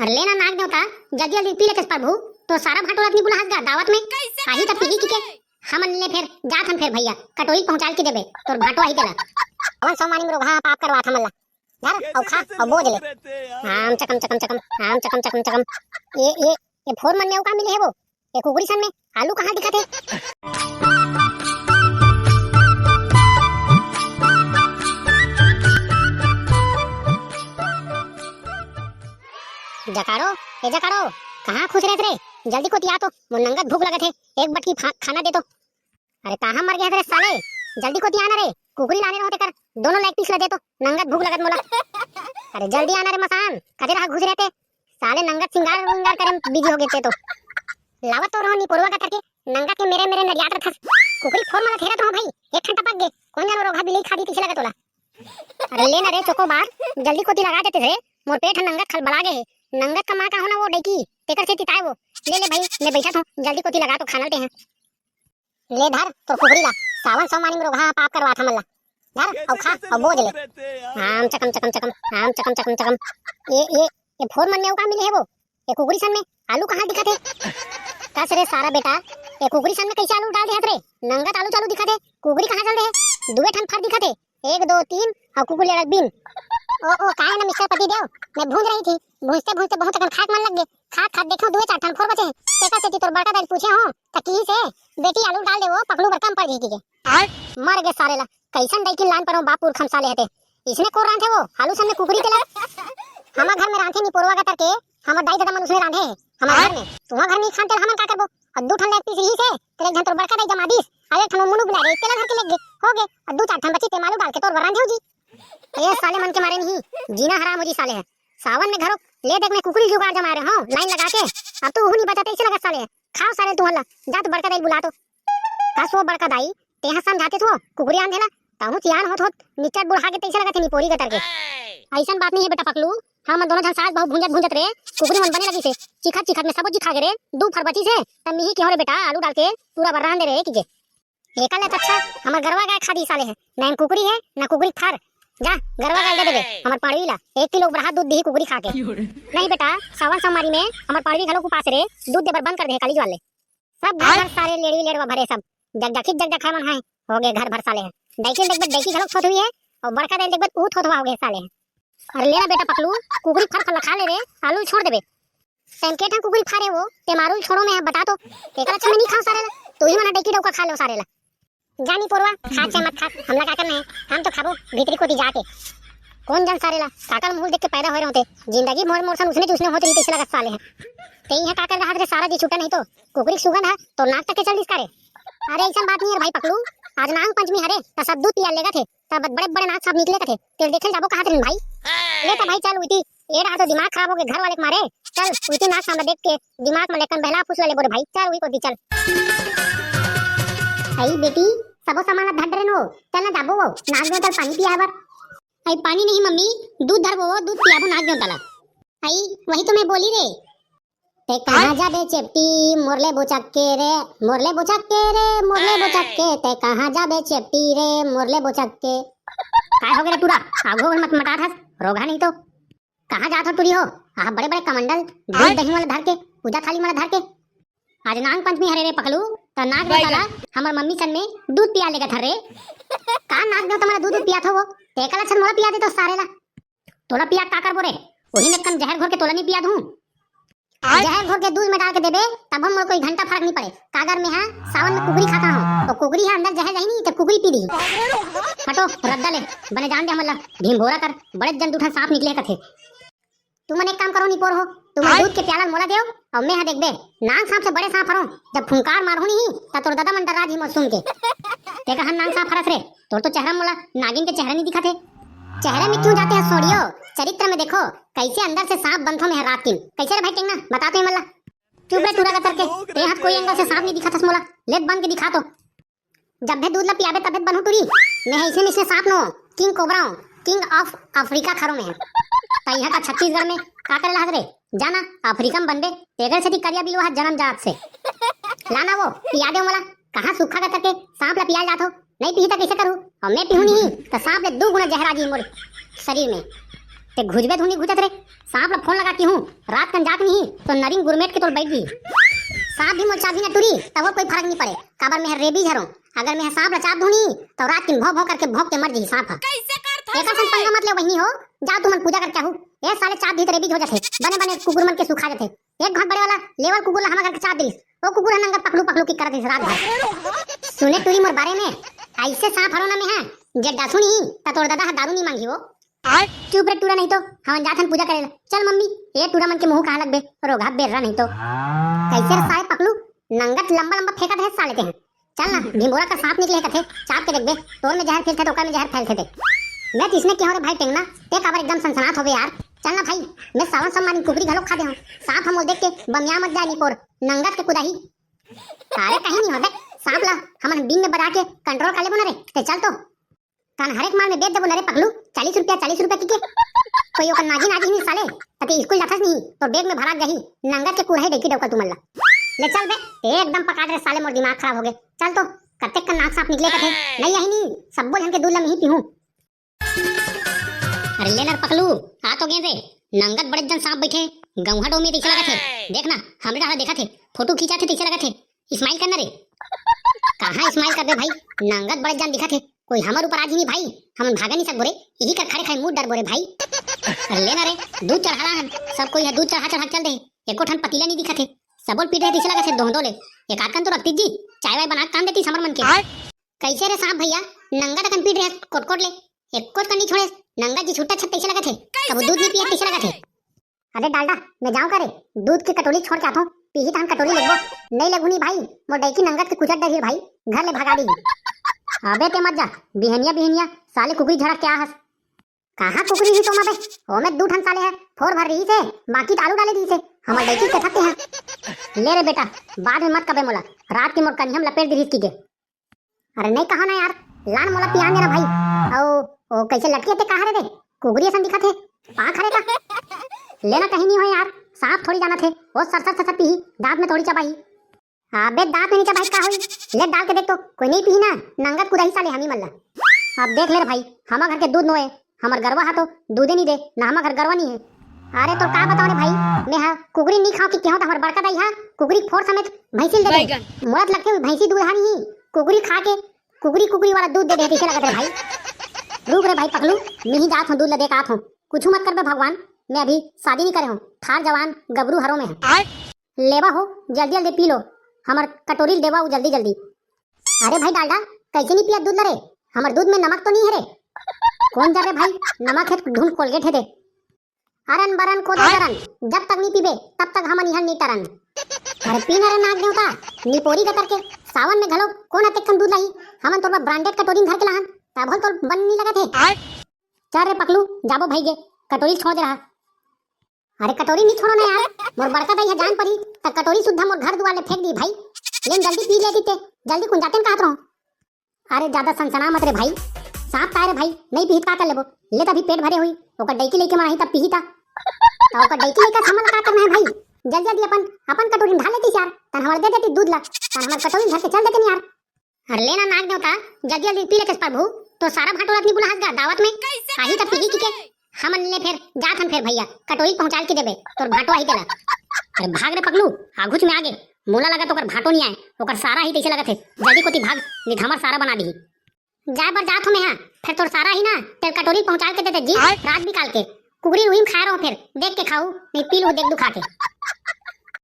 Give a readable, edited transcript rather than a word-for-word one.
अरे लेना नाक देवता जल्दी जल्दी पी लेते प्रभु तो सारा भाटोला अपनी बुला हंस दावत में आही त पीली के हमन ले फिर जात हम फिर भैया कटोरी पहुंचाल के देबे तोर भाटो आही देला अवन सोमानी में रोगा पाप करवा हमन ला यार औ खा औ बोझ ले आम चकम चकम चकम आम चकम चकम चकम ये फोर मन में का मिले है वो ये कुकुरी सन में आलू कहां दिखते जकारो कहां खुश रहत रे जल्दी को तिया तो मुन नंगत भूख लगत है एक बटकी खाना दे तो अरे कहां मर गया रे साले जल्दी को तिया आना रे कुकुरी लाने होते कर दोनों लेग पीस ला दे तो नंगत भूख लगत मोला अरे जल्दी आना रे मसान कदे रहा घुस रहते साले नंगत सिंगार करे बिजी हो गए तो लावत तो रहनी पोरवा का करके नंगत के मेरे नरियात रखस कुकुरी फोन माला घेरा तो भाई एक घंटा पक गए कौन जानो रोगा बिलाई खादी किसे लगा तोला अरे ले ना रे चोको बार जल्दी कोती लगा देते रे मोर पेट नंगत खलबला गए नंगत का मां का होना वो डेकी तेकर से तिताए वो ले भाई मैं बैठा हूं जल्दी कोती लगा तो खाना दे हैं ले धर तो कुकुरी ला सावन सोमानी में रोगा पाप करवा था मल्ला धर औ खा औ बोझ ले आम चकम चकम चकम आम चकम चकम चकम ये फोर मन में का मिले है वो ये कुकुरी सन में आलू कहां दिखते कस रे सारा बेटा ये कुकुरी सन में कैसे आलू डाल दे रे नंगत आलू चालू दिखते कुकुरी कहां चल रहे दुए ठन फर दिखते 1 2 3 और कुकुरी लड़क बिन ओ काहे ना मिस्टर पति देव मैं भूंज रही थी भूंजते बहुत तक खाक मन लग गए खाक देखो दुए चार ठन फोर बचे तेका से तोर बड़का दाई पूछे हो त की से बेटी आलू डाल दे वो पकड़ू बड़कम पड़ गई के मर गए सारे ला कैसन दाई की लान पर बापुर खमसा लेते इसने को रांधे वो आलू सन में कुकुरी के ला हमार घर में रांधे नहीं पोरवा का करके हमर दाई दादा मन उसने रांधे हमार घर में तुहा घर में खान तेल हमन का करबो और दू ठन लेग पीस ही से तेरे घर तोर बड़का दाई जमा दिस अरे ठनो मुनु बुला रे तेला घर के लग गए हो गए और दू चार ठन बची ते मालू डाल के तोर रांधे हो जी ये साले मन के मारे नहीं जीना हराम हो जी साले है सावन में घरों ले देख मैं कुकुरी जुगाड़ जमा रहे हूं लाइन लगा के अब तू नहीं बचाते इसे लगा साले खाओ साले तू हल्ला जा तू बड़का दाई बुला तो कासो बड़का दाई तेहा समझाते तो कुकुरी आंधेला ताहू चियान होत निचट बुढ़ा के तैसे लगा थे नी पोरी कतर के ऐसन बात नहीं है बेटा पकलू हम दोनों जन सास बहु भूंजत रे कुकुरी मन बने लगी से चिखत में सब खा के रे दू फर बची से तब मिही के हो रे बेटा आलू डाल के पूरा बर्रान दे रे कीजे एकल अच्छा हमर गरवा गाय खादी साले है ना कुकुरी है ना कुकुरी फर जा गरवा गाय दे देबे हमर पाड़वी ला 1 किलो बरहा दूध दी कुकुरी खा के नहीं बेटा सावन सोमवारी में हमर पाड़वी घलो को पास रे दूध देबर बंद कर दे काली वाले सब घर सारे लेड़ी लेड़वा भरे सब जग खा मन है हो गए घर भर साले है डाइकी घलो छोट हुई है और बड़का दाई देखबे ऊत होत हो गए साले अरे लेना बेटा पकलू कुकुरी फर खा ले रे आलू छोड़ देबे संकेत कुकुरी फारे वो ते मारू छोड़ो में बता तो एकला अच्छा में नहीं खा सारे तू ही मना डाइकी डोका खा लो सारे ला जानी पोरवा खा के मत खा हमला का करना है हम तो खाबो भीतरी कोती जाके कौन जान सारे ला काकल मुंह देख के पैदा होए रहते जिंदगी मोर सन उसने होत रही तैसे लगा साले है तेई है काकर रहा रे सारा जी छूटा नहीं तो कुकुरी सुगंध है तो नाक तक के चल दिस करे अरे ऐसा बात नहीं है भाई पकलू आज नाग पंचमी हरे त सब दूध पिया लेगा थे तब बड़े नाग सब निकले थे तेल देखल जाबो कहां थे भाई ले तो भाई चल उठी ए रहा तो दिमाग खराब हो गए घर वाले के मारे चल उठी नाग सामने देख के दिमाग में लेकर बहला पूछ ले बोले भाई चल उही को दी चल आई बेटी सबो सामान धर रे नो चल ना जाबो वो नाग में तल पानी पिया बर आई पानी नहीं मम्मी दूध धरबो दूध पियाबो नाग में तला आई वही तो मैं बोली रे ते कहां जाबे चेपटी मोरले बोचक्के रे मोरले बोचक्के रे मोरले बोचक्के ते कहां जाबे चेपटी रे मोरले बोचक्के काय हो गया टूरा आगो मत मटा था रोगा नहीं तो कहां जात हो टूरी हो आ बड़े कमंडल दूध दही वाला धर के पूजा थाली वाला धर के आज नाग पंचमी हरे रे पकलू त नाग देवता हमर मम्मी सन में दूध पिया लेगा थरे का नाग देवता तुम्हारा दूध पिया थो वो तेकला छन मोला पिया दे तो सारे ला तोला पिया का कर बोरे वही में कम जहर घोर के तोला नहीं पिया दूं जहर घोर के दूध में डाल के देबे तब हम कोई घंटा फर्क नहीं पड़े कागर में है सावन में कुकुरी खाता हूं तो कुकुरी है अंदर जहर जाई नहीं तो कुकुरी पी दी हटो रद्दा ले बने जान दे हमला भीम भोरा कर बड़े जन दूठा सांप निकले कथे तुम एक काम करो नी पोर हो तुम दूध के प्याला मोला देओ और मैं देख बे नाग सांप से बड़े सांप हरो जब फुंकार मारू नहीं त तोर दादा मन डरा जी मत सुन के देखा हम नाग सांप हरस रे तोर तो चेहरा मोला नागिन के चेहरा नहीं दिखा थे चेहरे में क्यों जाते हैं सोडियो चरित्र में देखो कैसे अंदर से सांप बंधो में है रात दिन कैसे रे भाई टेंगना बता तो मल्ला चुप रे टूरा का करके ते हाथ कोई एंगल से सांप नहीं दिखा था मोला लेट बन के दिखा तो जब भी दूध ला पियाबे तब बनू टूरी मैं ऐसे में सांप no king cobra king of Africa खरो में है तई का छत्तीसगढ़ में का करे ला रे जाना अफ्रीका में बनबे तेगर से करिया बिलो हाथ जन्म जात से लाना वो पिया दे मोला कहां सूखा का करके सांप ला पिया जात हो नहीं पी तो कैसे करूं और मैं पीहू नहीं तो सांप ले 2 गुना जहर आ जी मोर शरीर में ते घुजबे धुनी घुजत रे। सांप ला फोन लगा की हूं रात कन जात नहीं तो नरिंग गुरमेट के तोल बैठ गई। सांप भी मोर चाबी न टुरी तब कोई फर्क नहीं पड़े। काबर में रेबीज हरो अगर मैं सांप ला चाप धुनी तो रात किन भौ भौ करके भौंक के मर जी सांप। कैसे करथा एकर सन पंगा मत ले वही हो। जा तुमन पूजा करके आहू। ए साले चाप दी रेबीज हो जाथे बने बने कुकुर मन के सुखा जाथे। एक घाट बड़े वाला लेवल कुकुर ला हम घर के चाप दिस ओ कुकुर नंगा पकड़ू पकड़ू की करत रात भर। सुने टुरी मोर बारे में ऐसे सांप हरो ना में है जे डासुनी ता तोर दादा दारू नहीं मांगी हो। चुप रे टूरा नहीं तो हम जाथन पूजा करेला। चल मम्मी ये टूरा मन के मुंह कहा लगबे रोगा बेर्रा नहीं तो कैसे रे साले पकलू नंगत लंबा लंबा फेंकत है साले ते हैं। चल ना भिंबोरा का सांप निकले कथे चाप के देखबे तोर में जहर फैलथे तो ओकर में जहर फैलथे ते। मैं किसने क्या हो रे भाई टेंगना ते काबर एकदम सनसनात होबे यार। चल ना भाई मैं सावन सम्मानी कुकरी घलोक खा दे हूं। सांप हम देख के बमिया मत जानी पोर नंगत के कुदाही सारे कहीं नहीं होबे। सांप ला हमन दिन में बजा के कंट्रोल कर लेबो ना रे ते चल तो कान हर एक माल में बेच देबो ना रे पगलू 40 रुपया की के कोई ओकर नाजी नाजी नहीं साले तके स्कूल जाथस नहीं तो बैग में भरा गही नंगत के कुरहे देखी डौका तुमल्ला ले चल बे एकदम पकाट रे साले मोर दिमाग खराब हो गए। चल तो कत्ते का नाक सांप निकले कथे नहीं यही नहीं सब बोल हम के दूध ला नहीं पीहूं। अरे ले नर पकलू आ तो गेंदे नंगत बड़े जन सांप बैठे गौहडो में दिखे लगा थे। देखना हमरे डाला देखा थे फोटो खींचा थे दिखे लगा थे स्माइल करना रे कहां स्माइल कर दे भाई नंगत बड़े जन दिखा थे कोई हमर ऊपर आज नहीं भाई हम भागा नहीं सकबो रे यही कर खड़े खाए मुंह डर बोरे भाई। अरे ले ना रे दूध चढ़ाला हम सब कोई है दूध चढ़ा चढ़ा चल दे एको ठन पतीला नहीं दिखा थे सबोल पीटे दिखे लगा थे दोंदो ले एक आकन तो रखती जी चाय वाय बना काम देती समर मन के। कैसे रे सांप भैया नंगा टकन पीट रहे कोट ले एक कोट कनी छोड़े नंगा जी छुट्टा छत कैसे लगा थे तब दूध नहीं पिया कैसे लगा थे। अरे डालडा मैं जाऊं करे दूध की कटोरी छोड़ के आता हूं पीही तान कटोरी लेबो नहीं लगुनी भाई मोर डैकी नंगत के कुचट दे भाई घर ले भगा दी। अबे ते मत जा बिहनिया बिहनिया साले कुकरी झड़क क्या हस कहां कुकरी ही तुम अबे ओ में दू ठन साले है फोर भर रही से बाकी तो आलू डाले दी से हमर डैकी के थकते हैं। ले रे बेटा बाद में मत कबे मोला रात के मोर कन्हम लपेट दी की के। अरे नहीं कहो ना यार लान मोला पिया मेरा भाई ओ कैसे लटके थे कहां रे दे कुकरी ऐसा दिखा थे पांख खड़े का लेना कहीं नहीं हो यार सांप थोड़ी जाना थे वो सरसर सरसर पी दांत में थोड़ी चबाई। अबे दांत में नहीं चबाई का होई ले डाल के देख तो कोई नहीं पी ना नंगत कुदाही साले हमी मल्ला। अब देख ले रे भाई हमार घर के दूध नोए हमर गरवा हा तो दूधे नहीं दे ना हमार घर गरवा नहीं है। अरे तो का बताओ रे भाई मैं हा कुकरी नहीं खाओ कि क्यों तो हमर बड़का दाई हा कुकरी फोड़ समेत भैंसी दे दे मोरत लगते भैंसी दूध हा नहीं कुकरी खा के कुकरी वाला दूध दे दे कैसे लगत रे भाई। रुक रे भाई पकलू मैं ही जात हूं दूध ले दे का हूं कुछ मत कर बे भगवान मैं अभी शादी नहीं करे हूं थार जवान गबरू हरों में है लेवा हो जल्दी जल्दी पी लो हमर कटोरी देवा वो जल्दी जल्दी। अरे भाई डालडा कैसे नहीं पिया दूध रे हमर दूध में नमक तो नहीं है रे कौन जा रे भाई नमक है ढूंढ कोलगेट है दे अरन बरन को दरन जब तक नहीं पीबे तब तक हमन यहां नहीं तरन। अरे पीना रे नाक देवता निपोरी का करके सावन में घलो कौन अतेकन दूध लाई हमन तोर ब्रांडेड कटोरी धर के लहन तब तो बन नहीं लगा थे। चल रे पकलू जाबो भाई गे कटोरी छोड़ दे रहा। अरे कटोरी नहीं छोड़ो ना यार मोर बड़का दाई है जान पड़ी त कटोरी सुद्धा मोर घर दुआर ले फेंक दी भाई लेकिन जल्दी पी ले दीते जल्दी कुन जाते कहत रहो। अरे ज्यादा सनसना मत रे भाई सांप का रे भाई नहीं पीहित का कर लेबो ले तभी पेट भरे हुई ओकर डैकी लेके माही तब पीही ता तो ओकर डैकी लेके हमन का करना है भाई जल्दी जल्दी अपन कटोरी ढाल लेती यार तन हमर दे देती दूध ला तन हमर कटोरी धर के चल देते यार। अरे लेना नाक देवता जल्दी जल्दी पी ले प्रभु तो सारा भाटोला अपनी बुलाहस गा दावत में काही त पीही की के हमन ले फिर जात हम फिर भैया कटोरी पहुंचा के देबे तोर भाटो आई देला। अरे भाग रे पगलू आगुच में आगे मोला लगा तो ओकर भाटो नहीं आए ओकर सारा ही तैसे लगत है जल्दी कोती भाग नहीं हमर सारा बना दी जाए बर जात हो मैं हां फिर तोर सारा ही ना तेर कटोरी पहुंचा के देते जी रात भी काल के कुकरी रुईम खा रहो फिर देख के खाऊ नहीं पी लो देख दू खा के।